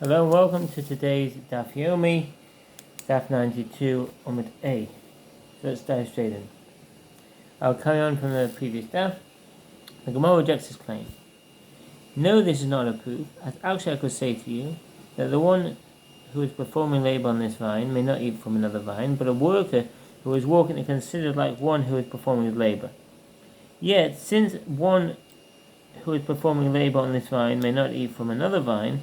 Hello and welcome to today's Daf Yomi, Daf 92, Omid A. So let's dive straight in. I'll carry on from the previous Daf. The Gemara rejects his claim. No, this is not a proof, as actually I could say to you that the one who is performing labor on this vine may not eat from another vine, but a worker who is walking is considered like one who is performing his labor. Yet, since one who is performing labor on this vine may not eat from another vine,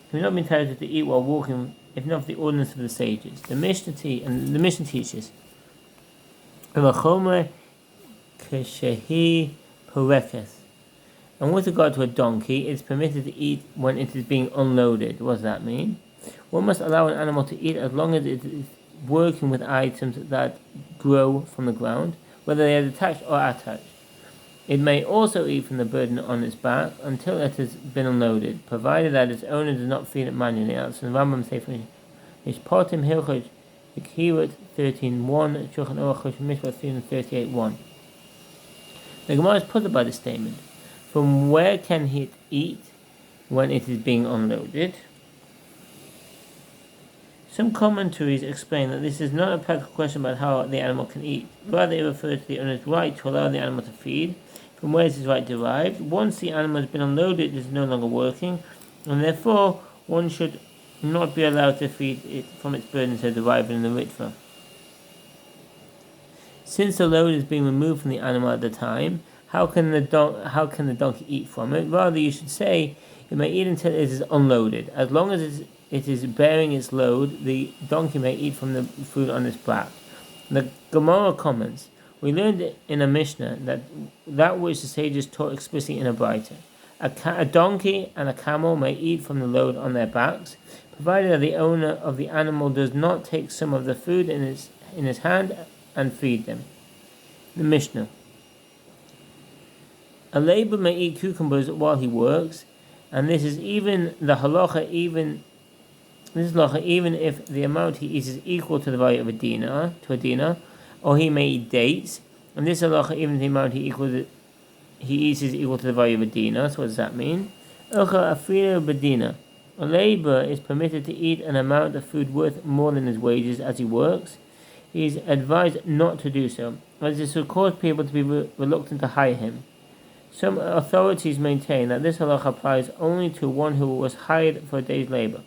he will not be entitled to eat while walking, if not for the ordinance of the sages. The Mishnah teaches, and with regard to a donkey, it is permitted to eat when it is being unloaded. What does that mean? One must allow an animal to eat as long as it is working with items that grow from the ground, whether they are detached or attached. It may also eat from the burden on its back until it has been unloaded, provided that its owner does not feed it manually. That's in Rambam Sefer Mishpatim Hilchot Yekhirat 13:1, Shulchan Aruch Mishpat 38:1. The Gemara is puzzled by the statement. From where can it eat when it is being unloaded? Some commentaries explain that this is not a practical question about how the animal can eat. Rather, it refers to the owner's right to allow the animal to feed. From where is his right derived? Once the animal has been unloaded, it is no longer working, and therefore one should not be allowed to feed it from its burden to derive in the ritva. Since the load is being removed from the animal at the time, how can the donkey eat from it? Rather, you should say it may eat until it is unloaded. As long as it is bearing its load, the donkey may eat from the food on its back. The Gemara comments, we learned in a Mishnah that which the sages taught explicitly in a Braita. A donkey and a camel may eat from the load on their backs, provided that the owner of the animal does not take some of the food in his hand and feed them. The Mishnah. A laborer may eat cucumbers while he works, and this is halacha even if the amount he eats is equal to the value of a dinar, or he may eat dates, and this halacha even if the amount he eats is equal to the value of a dinar. So what does that mean? A laborer is permitted to eat an amount of food worth more than his wages as he works. He is advised not to do so, as this will cause people to be reluctant to hire him. Some authorities maintain that this halacha applies only to one who was hired for a day's labor.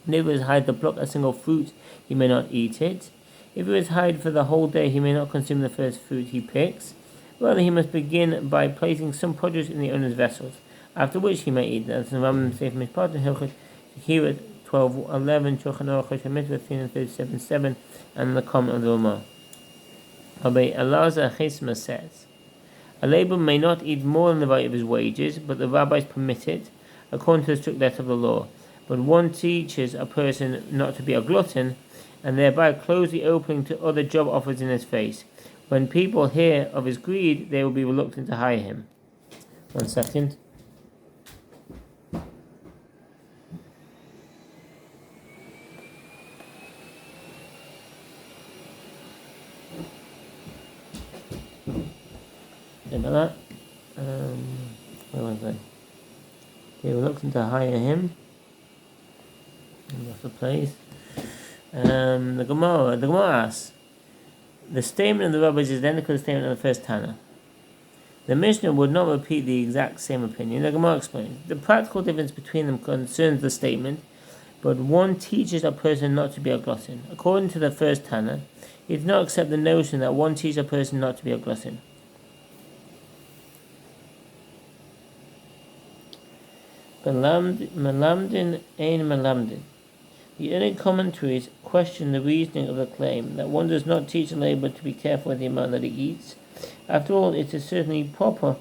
If he was hired to pluck a single fruit, he may not eat it. If he was hired for the whole day, he may not consume the first fruit he picks. Rather, he must begin by placing some produce in the owner's vessels, after which he may eat. That's in Rambam Sefer Mishpatim Hilchot Yekhirat 12:11, Shulchan Aruch Mishpat 37:7, and the comment of the Ramah. Rabbi Elazar Chesma says, a laborer may not eat more than the value of his wages, but the rabbis permit it, according to the strict letter of the law. But one teaches a person not to be a glutton, and thereby close the opening to other job offers in his face. When people hear of his greed, they will be reluctant to hire him. 1 second. About that. Where was I? They were reluctant to hire him. That's the place. The Gemara asks, the statement of the rabbis is identical to the statement of the first Tana. The Mishnah would not repeat the exact same opinion. The Gemara explains, the practical difference between them concerns the statement, but one teaches a person not to be a glutton. According to the first Tana, he does not accept the notion that one teaches a person not to be a glutton. Melamdin ein melamdin. The early commentaries question the reasoning of the claim that one does not teach a laborer to be careful with the amount that he eats. After all, it is certainly proper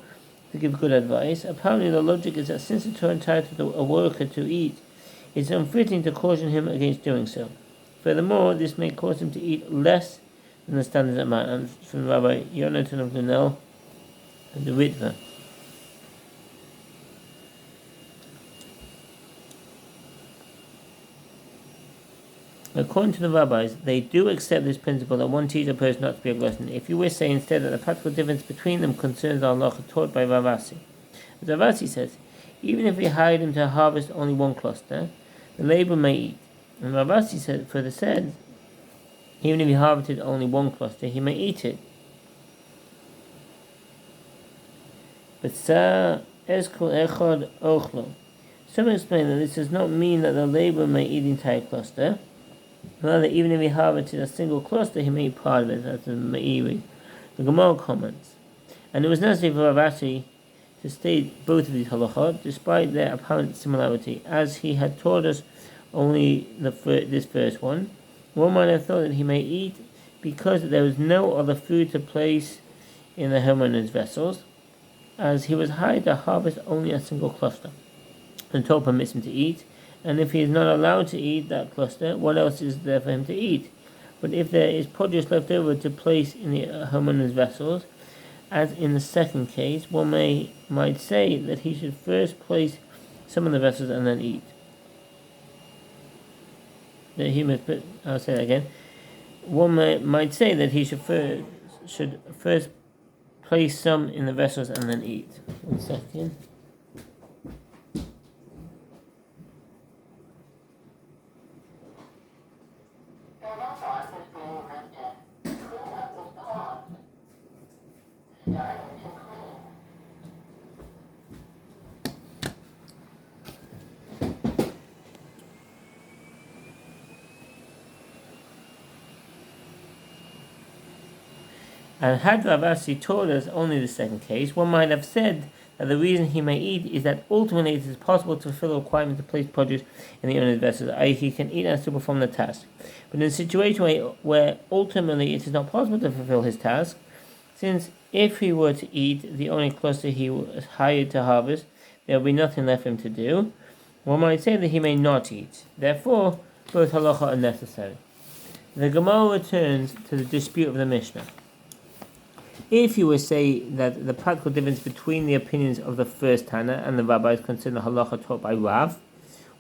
to give good advice. Apparently the logic is that since the Torah entitled a worker to eat, it is unfitting to caution him against doing so. Furthermore, this may cause him to eat less than the standard amount. And from Rabbi Yonatan of Lunel and the Ritva. According to the rabbis, they do accept this principle that one teaches a person not to be a glutton. If you wish, say instead that the practical difference between them concerns the halacha taught by Ravasi. As Ravasi says, even if we hired him to harvest only one cluster, the labourer may eat. And Ravasi further said, even if he harvested only one cluster, he may eat it. But some explain that this does not mean that the labourer may eat the entire cluster. Rather, even if he harvested a single cluster, he may eat part of it. That's the Meiri. The Gemara comments. And it was necessary for Ravasi to state both of these halachot, despite their apparent similarity, as he had taught us only this first one. One might have thought that he may eat because there was no other food to place in the homeowner's vessels, as he was hired to harvest only a single cluster. The Torah permits him to eat, and if he is not allowed to eat that cluster, what else is there for him to eat? But if there is produce left over to place in the homeowner's vessels, as in the second case, one might say that he should first place some of the vessels and then eat. I'll say that again. One might say that he should first place some in the vessels and then eat. 1 second. And had Ravasi told us only the second case, one might have said that the reason he may eat is that ultimately it is possible to fulfill the requirement to place produce in the owner's vessels, i.e. he can eat and still perform the task. But in a situation where ultimately it is not possible to fulfill his task, since if he were to eat the only cluster he was hired to harvest, there will be nothing left for him to do, one might say that he may not eat. Therefore, both halacha are necessary. The Gemara returns to the dispute of the Mishnah. If you would say that the practical difference between the opinions of the first Tana and the rabbis concerning the halacha taught by Rav,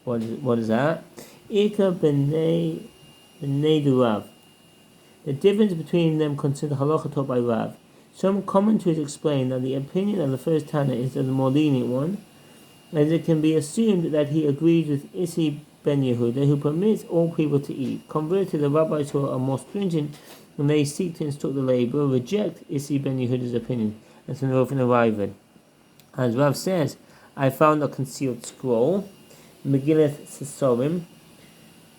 what is that? Ika b'nei Rav. The difference between them concerning the halacha taught by Rav. Some commentators explain that the opinion of the first Tana is the more lenient one, as it can be assumed that he agrees with Isi ben Yehuda, who permits all people to eat. Conversely, the rabbis who are more stringent when they seek to instruct the labourer reject Isi ben Yehuda's opinion, and so often arrive at. As Rav says, I found a concealed scroll, Megillah Sesorim,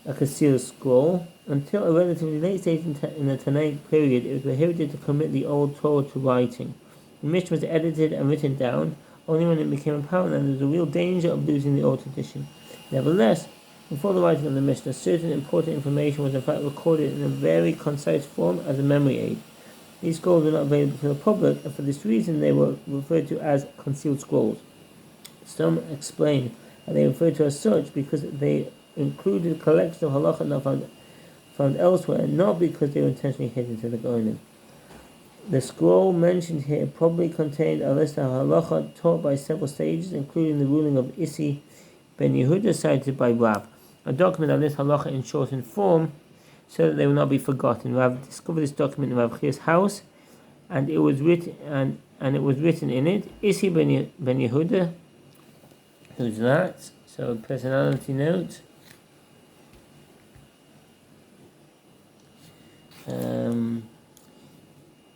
a concealed scroll. Until a relatively late stage in the Tanaic period, it was prohibited to commit the old Torah to writing. The Mishnah was edited and written down only when it became apparent that there was a real danger of losing the old tradition. Nevertheless, before the writing of the Mishnah, certain important information was in fact recorded in a very concise form as a memory aid. These scrolls were not available to the public, and for this reason they were referred to as concealed scrolls. Some explain that they were referred to as such because they included a collection of halacha not found elsewhere, not because they were intentionally hidden to the Goyim. The scroll mentioned here probably contained a list of halacha taught by several sages, including the ruling of Isi ben Yehuda cited by Rav. A document of this halacha in shortened form, so that they will not be forgotten. Rav discovered this document in Rav Chia's house, and it was written in it. Isi ben Yehuda, who's that? So personality note.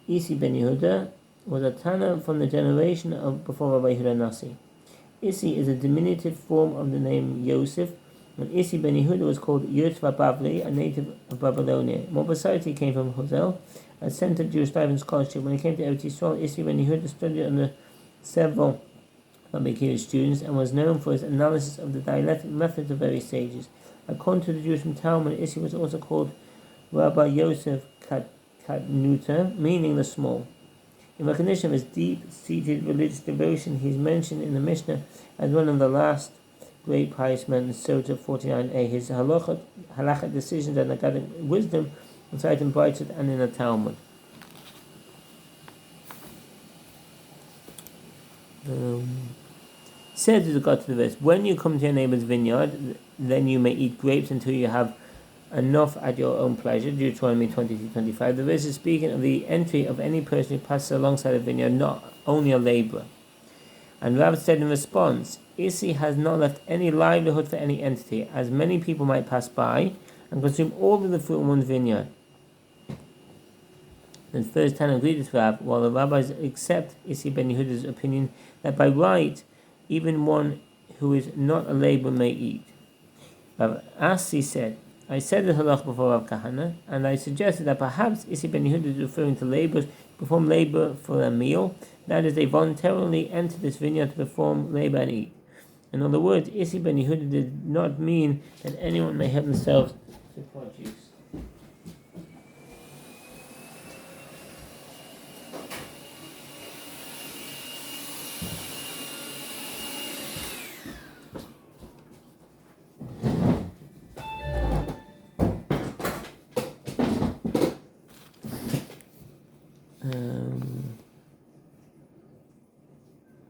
Isi ben Yehuda was a Tana from the generation of before Rabbi Yehuda Nasi. Isi is a diminutive form of the name Yosef, and Isi ben Yehuda was called Yotva Bavli, a native of Babylonia. More precisely, he came from Hazel, a center of Jewish life and scholarship. When he came to Eretz Yisrael, Isi ben Yehuda studied under several Rabbi Akiva's students and was known for his analysis of the dialectic methods of various sages. According to the Jewish Talmud, Isi was also called Rabbi Yosef Kadnuta, meaning the small. In recognition of his deep-seated religious devotion, he is mentioned in the Mishnah as one of the last great pious men in Sota 49a. His halachic decisions and academic wisdom are cited in Braitot and in the Talmud. Said with regard to the verse, when you come to your neighbor's vineyard, then you may eat grapes until you have enough at your own pleasure. Deuteronomy 22:25. The verse is speaking of the entry of any person who passes alongside a vineyard, not only a labourer. And Rav said in response, Isi has not left any livelihood for any entity, as many people might pass by and consume all of the fruit in one's vineyard. The first Tana agreed with Rav, while the rabbis accept Isi ben Yehuda's opinion that by right, even one who is not a laborer may eat. Rav Asi said, I said the halach before Rav Kahana, and I suggested that perhaps Isi ben Yehuda is referring to laborers who perform labor for a meal, that is, they voluntarily enter this vineyard to perform labor and eat. In other words, Isi ben Yehuda did not mean that anyone may help themselves to produce.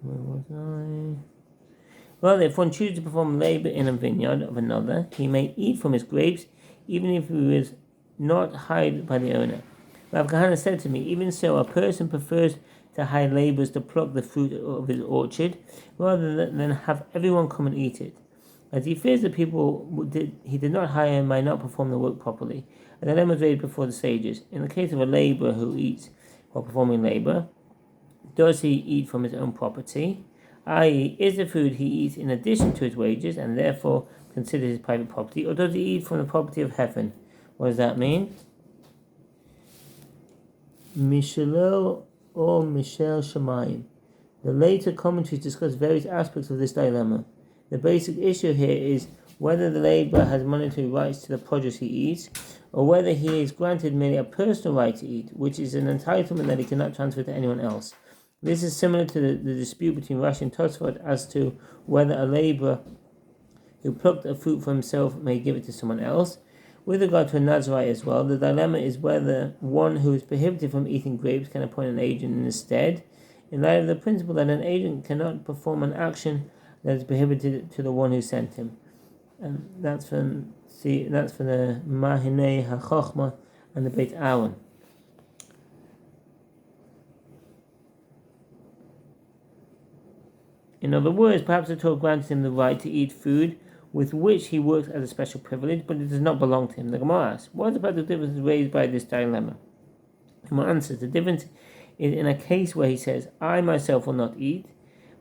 Where was I? Well, if one chooses to perform labor in a vineyard of another, he may eat from his grapes, even if he was not hired by the owner. Rav Kahana said to me, even so, a person prefers to hire laborers to pluck the fruit of his orchard, rather than have everyone come and eat it. As he fears that people he did not hire might not perform the work properly. A dilemma was raised before the sages. In the case of a laborer who eats while performing labor, does he eat from his own property? I.e., is the food he eats in addition to his wages and therefore considered his private property, or does he eat from the property of heaven? What does that mean? Mishelo or Mishel Shemayim. The later commentaries discuss various aspects of this dilemma. The basic issue here is whether the laborer has monetary rights to the produce he eats, or whether he is granted merely a personal right to eat, which is an entitlement that he cannot transfer to anyone else. This is similar to the dispute between Rashi and Tosfot as to whether a laborer who plucked a fruit for himself may give it to someone else. With regard to a Nazarite as well, the dilemma is whether one who is prohibited from eating grapes can appoint an agent in his stead, in light of the principle that an agent cannot perform an action that is prohibited to the one who sent him. And that's from the Mahinei HaChochma and the Beit Aaron. In other words, perhaps the Torah grants him the right to eat food with which he works as a special privilege, but it does not belong to him. The Gemara asks, what about the difference raised by this dilemma? The Gemara answers, the difference is in a case where he says, I myself will not eat,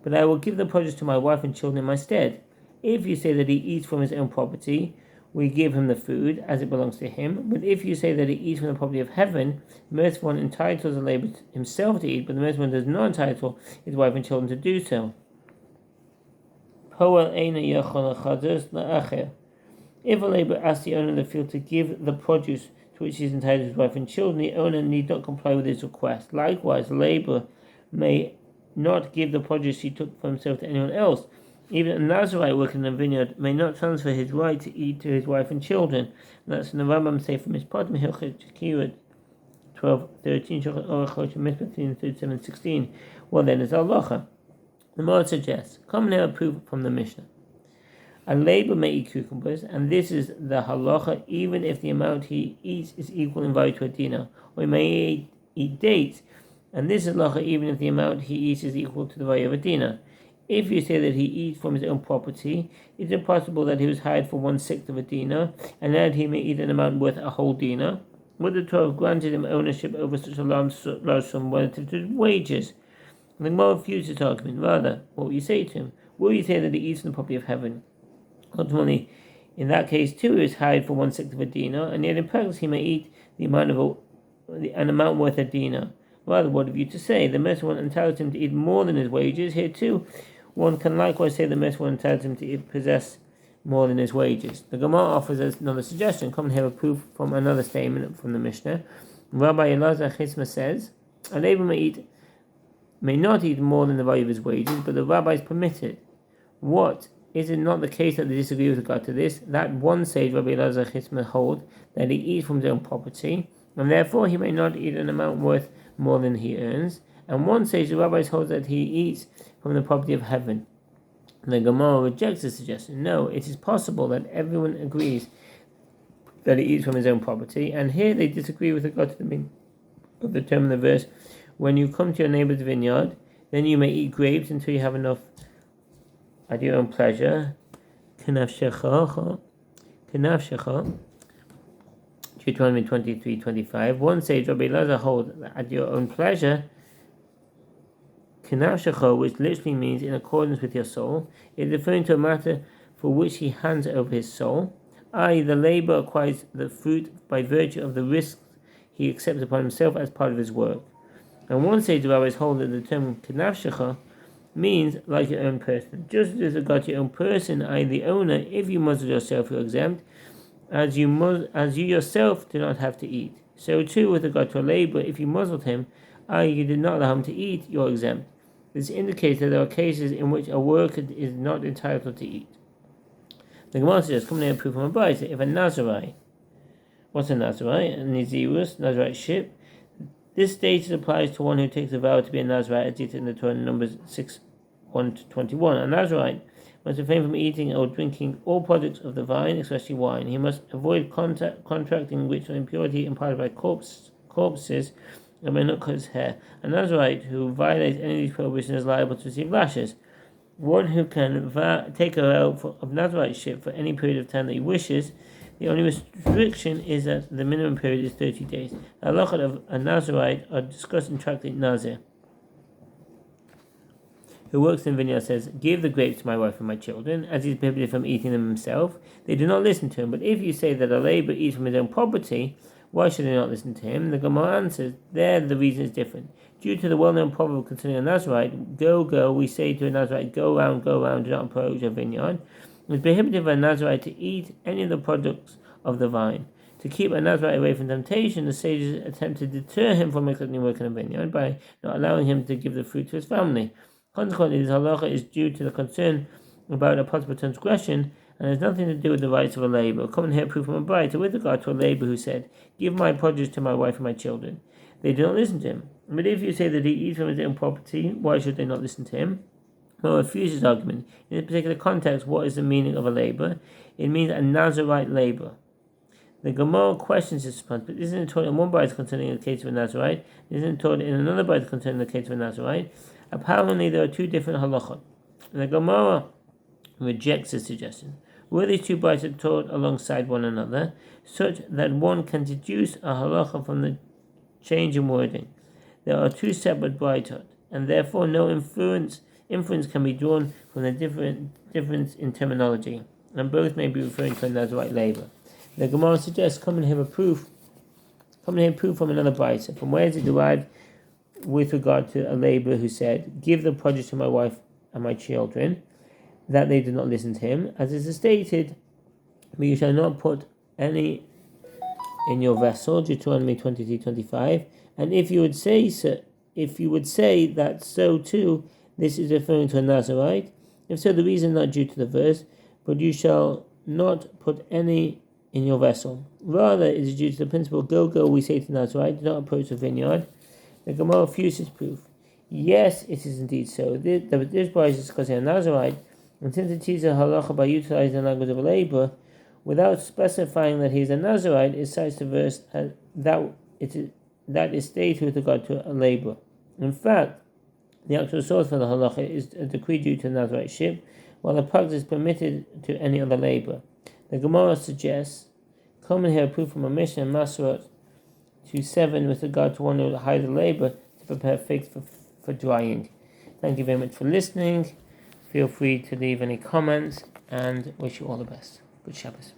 but I will give the produce to my wife and children in my stead. If you say that he eats from his own property, we give him the food as it belongs to him. But if you say that he eats from the property of heaven, the merciful one entitles the laborer himself to eat, but the merciful one does not entitle his wife and children to do so. If a laborer asks the owner of the field to give the produce to which he is entitled to his wife and children, the owner need not comply with his request. Likewise, the laborer may not give the produce he took for himself to anyone else. Even a Nazarite working in a vineyard may not transfer his right to eat to his wife and children. And that's in the Rambam say from his Potem Hilchet Kirat 12:13, Shochet Orach Chosh Mitzvah 37:16. Well then, it's halacha. The Gemara suggests, come now a proof from the Mishnah. A laborer may eat cucumbers, and this is the halacha even if the amount he eats is equal in value to a dinar. Or he may eat dates, and this is halacha even if the amount he eats is equal to the value of a dinar. If you say that he eats from his own property, is it possible that he was hired for 1/6 of a dinar, and that he may eat an amount worth a whole dinar? Would the Torah have granted him ownership over such a large sum relative to his wages? The Gemara refutes this argument. Rather, what will you say to him? Will you say that he eats from the property of heaven? Ultimately, in that case too, he is hired for 1/6 of a dinar, and yet in practice he may eat an amount worth a dinar. Rather, what have you to say? The merciful one entitles him to eat more than his wages. Here too, one can likewise say the merciful one entitles him to possess more than his wages. The Gemara offers us another suggestion. Come and hear a proof from another statement from the Mishnah. Rabbi Elazar Chisma says, a laborer may not eat more than the value of his wages, but the rabbis permit it. What? Is it not the case that they disagree with regard to this? That one sage, Rabbi Elazar Chisma, hold that he eats from his own property, and therefore he may not eat an amount worth more than he earns. And one sage, the rabbis hold that he eats from the property of heaven. And the Gemara rejects the suggestion. No, it is possible that everyone agrees that he eats from his own property, and here they disagree with regard to the meaning of the term in the verse. When you come to your neighbor's vineyard, Then you may eat grapes until you have enough at your own pleasure. Kanafshecha. Deuteronomy 23:25. One sage, Rabbi Elazar, holds at your own pleasure. Kanafshecha, which literally means in accordance with your soul, is referring to a matter for which he hands over his soul, i.e., the labor acquires the fruit by virtue of the risks he accepts upon himself as part of his work. And one sage of rabbis hold that the term kanafshecha means like your own person. Just as regard to your own person, i.e., the owner, if you muzzle yourself, you're exempt, as you yourself do not have to eat. So too with regard to a laborer, if you muzzled him, i.e., you did not allow him to eat, you're exempt. This indicates that there are cases in which a worker is not entitled to eat. The Gemara suggests, come here and prove from a Brisa, if a Nazarite, what's a Nazarite? A Nazirus, Nazarite ship. This status applies to one who takes a vow to be a Nazarite, as detailed in the Torah in Numbers 6:1-21. A Nazarite must refrain from eating or drinking all products of the vine, especially wine. He must avoid contracting which are impurity imparted by corpses and may not cut his hair. A Nazarite who violates any of these prohibitions is liable to receive lashes. One who can take a vow of Nazariteship for any period of time that he wishes. The only restriction is that the minimum period is 30 days. The halachot of a Nazarite are discussed in Tractate Nazir. Who works in vineyard says, give the grapes to my wife and my children, as he is prohibited from eating them himself. They do not listen to him. But if you say that a laborer eats from his own property, why should they not listen to him? The Gemara answers, there the reason is different. Due to the well-known proverb concerning a Nazarite, go, we say to a Nazarite, go round, do not approach a vineyard. It is prohibited for a Nazarite to eat any of the products of the vine. To keep a Nazarite away from temptation, the sages attempt to deter him from accepting work in a vineyard by not allowing him to give the fruit to his family. Consequently, this halacha is due to the concern about a possible transgression and has nothing to do with the rights of a laborer. Come here, proof from a bride with regard to a laborer who said, give my produce to my wife and my children. They do not listen to him. But if you say that he eats from his own property, why should they not listen to him? Well, refuse his argument. In this particular context, what is the meaning of a laborer? It means a Nazarite laborer. The Gemara questions this response, but isn't it taught in one bride concerning the case of a Nazarite? Isn't it taught in another bride concerning the case of a Nazarite? Apparently, there are two different halachot. The Gemara rejects this suggestion. Were these two brides taught alongside one another, such that one can deduce a halacha from the change in wording? There are two separate bride, and therefore no inference can be drawn from the difference in terminology, and both may be referring to a Nazarite labor. The Gemara suggests, come and hear proof from another bride. From where is it derived with regard to a laborer who said, give the produce to my wife and my children, that they did not listen to him, as is stated, but you shall not put any in your vessel, Deuteronomy 23:25. And if you would say that so too, this is referring to a Nazarite. If so, the reason not due to the verse, but you shall not put any in your vessel. Rather, it is due to the principle, go, we say to Nazarite, do not approach the vineyard. The Gemara refuses proof. Yes, it is indeed so. This bride is discussing a Nazarite, and since it teaches a halacha by utilizing the language of a laborer, without specifying that he is a Nazarite, it cites the verse that is stated with regard to a laborer. In fact, the actual source for the halacha is a decree due to Nazariteship, while the practice is permitted to any other laborer. The Gemara suggests, come and hear a proof from a Mishnah in Masorot 2:7 with regard to one who hires a laborer to prepare figs for drying. Thank you very much for listening. Feel free to leave any comments and wish you all the best. Good Shabbos.